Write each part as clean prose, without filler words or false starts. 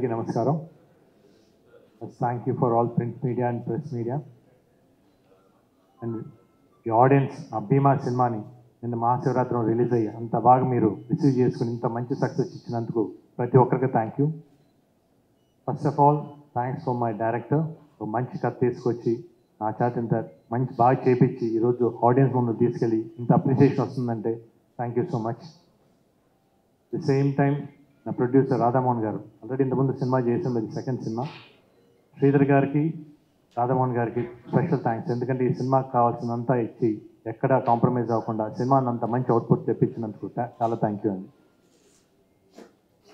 అందరికీ నమస్కారం. Thank you for all print media and press media and ఈ audience. ఆ భీమా సినిమాని నిన్న మహాశివరాత్రి రిలీజ్ అయ్యి అంత బాగా మీరు రిసీవ్ చేసుకుని ఇంత మంచి సక్సెస్ ఇచ్చినందుకు ప్రతి ఒక్కరికి thank you. First of all thanks for my director. ఒక మంచి కథ తీసుకొచ్చి నా చేత ఇంత మంచి బాగా చేపించి ఈరోజు ఆడియన్స్ ముందు తీసుకెళ్ళి ఇంత అప్రిసియేషన్ వస్తుందంటే thank you so much. The same time నా ప్రొడ్యూసర్ రాధామోహన్ గారు ఆల్రెడీ ఇంతకుముందు సినిమా చేసాం, ఇది సెకండ్ సినిమా. శ్రీధర్ గారికి రాధామోహన్ గారికి స్పెషల్ థ్యాంక్స్. ఎందుకంటే ఈ సినిమాకి కావాల్సినంతా ఇచ్చి ఎక్కడ కాంప్రమైజ్ అవ్వకుండా సినిమాని అంత మంచి అవుట్పుట్ తెప్పించినందుకు చాలా థ్యాంక్ యూ అండి.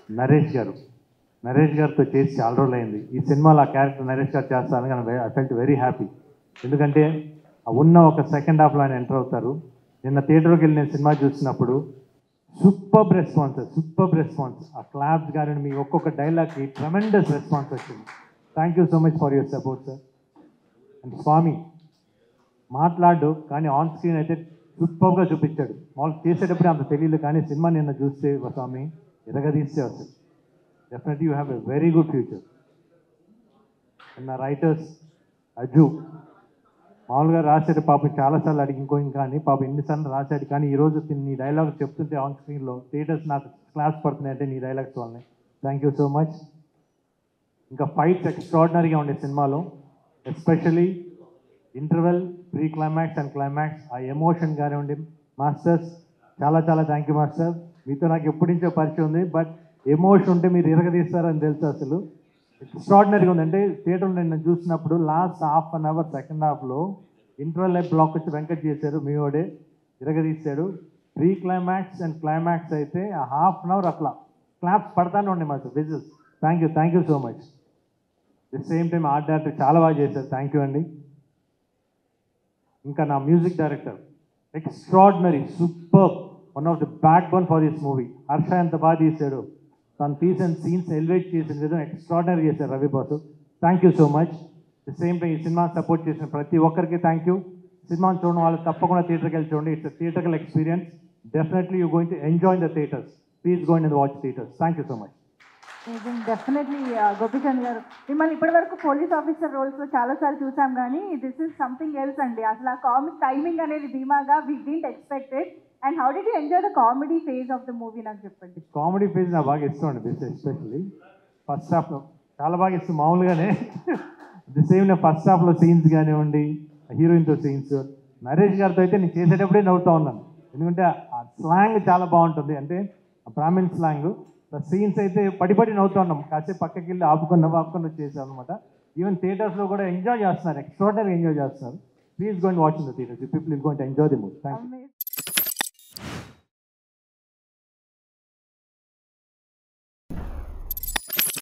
నరేష్ గారితో చేసి చాలా రోజులు అయింది. ఈ సినిమాలో ఆ క్యారెక్టర్ నరేష్ గారు చేస్తాను కానీ ఐ ఫెల్ట్ వెరీ హ్యాపీ. ఎందుకంటే ఉన్న ఒక సెకండ్ హాఫ్లో ఆయన ఎంటర్ అవుతారు. నిన్న థియేటర్కి వెళ్ళి నేను సినిమా చూసినప్పుడు సూపర్బ్ రెస్పాన్స్. ఆ క్లాప్స్ కానీ మీ ఒక్కొక్క డైలాగ్కి ట్రెమెండస్ రెస్పాన్స్ వచ్చింది. Thank you so much for your support sir. And Swami మాట్లాడు కానీ ఆన్ స్క్రీన్ అయితే సూపర్గా చూపించాడు. మామూలు చేసేటప్పుడు అంత తెలియదు కానీ సినిమా నిన్న చూస్తే స్వామి ఎరగదీస్తే వస్తుంది. Definitely you have a very good future. And నా రైటర్స్ అజు మామూలుగా రాశాడు పాపం, చాలాసార్లు అడిగి కానీ పాపం ఎన్నిసార్లు రాశాడు కానీ ఈరోజు నీ డైలాగ్ చెప్తుంటే ఆన్ స్క్రీన్లో థియేటర్స్ నాకు క్లాస్ పడుతున్నాయి అంటే నీ డైలాగ్స్ వల్లనే. Thank you so much. ఇంకా ఫైట్స్ ఎక్స్ట్రాడినరీగా ఉండే సినిమాలో, especially interval, pre climax and climax, ఆ ఎమోషన్ కానివ్వండి. మాస్టర్స్ చాలా థ్యాంక్ యూ మాస్టర్. మీతో నాకు ఎప్పటి నుంచో పరిచయం ఉంది, బట్ ఎమోషన్ ఉంటే మీరు ఇరగదీస్తారని తెలుసు. అసలు ఎక్స్ట్రాడినరీగా ఉంది. అంటే థియేటర్లో నేను చూసినప్పుడు last half an hour second హాఫ్లో ఇంటర్వెల్ లైఫ్ బ్లాక్ వచ్చి వెంకట్ చేశారు, మీ వాడే ఇరగదీశాడు. ప్రీ క్లైమాక్స్ అండ్ క్లైమాక్స్ అయితే ఆ హాఫ్ అన్ అవర్ అట్లా క్లాప్స్ పడతానే ఉండే మాకు whistles. Thank you so much. The same time art director చాలా బాగా చేశారు, థ్యాంక్ యూ అండి. ఇంకా నా music director extraordinary, super, one of the backbone for this movie. Harsha ఎంత బాగా తీశాడు, తను తీసిన సీన్స్ ఎలివేట్ చేసిన విధంగా ఎక్స్ట్రాడినరీ చేశారు Ravi boss. Thank you so much. The same time ఈ సినిమా సపోర్ట్ చేసిన ప్రతి ఒక్కరికి థ్యాంక్ యూ. సినిమాని చూడడం వాళ్ళు తప్పకుండా థియేటర్కి వెళ్ళి చూడండి. It's theatrical experience. Definitely you going to enjoy in the theatres. Please go in the watch theatres. Thank you so much. Definitely Gopichand గారు, మిమ్మల్ని ఇప్పటి వరకు పోలీస్ ఆఫీసర్ రోల్స్లో చాలాసార్లు చూసాం కానీ దిస్ ఈజ్ సంథింగ్ ఎల్స్ అండి. అసలు ఆ కామిక్ టైమింగ్ అనేది ధీమాగా we didn't expected. And how did you enjoy the comedy phase of the movie నాకు చెప్పండి. కామెడీ ఫేజ్ నాకు బాగా ఇష్టం అండి. ఎస్పెషల్లీ ఫస్ట్ హాఫ్లో చాలా బాగా ఇష్టం. మామూలుగానే ది సేమ్ నేను ఫస్ట్ హాఫ్లో సీన్స్ కానివ్వండి, హీరోయిన్తో సీన్స్, నరేష్ గారితో అయితే నేను చేసేటప్పుడే నవ్వుతూ ఉన్నాను. ఎందుకంటే ఆ స్లాంగ్ చాలా బాగుంటుంది, అంటే బ్రాహ్మిన్ స్లాంగ్. సీన్స్ అయితే పడి నవ్వుతూ ఉన్నాం. కాసేపు పక్కకి వెళ్ళి ఆపుకొని చేసాం అనమాట. ఈవెన్ థియేటర్స్లో కూడా ఎంజాయ్ చేస్తున్నారు, ఎక్స్ట్రాడినరీ ఎంజాయ్ చేస్తున్నారు. Please go and watch in the theatres. People is going to enjoy the movie. Thank you.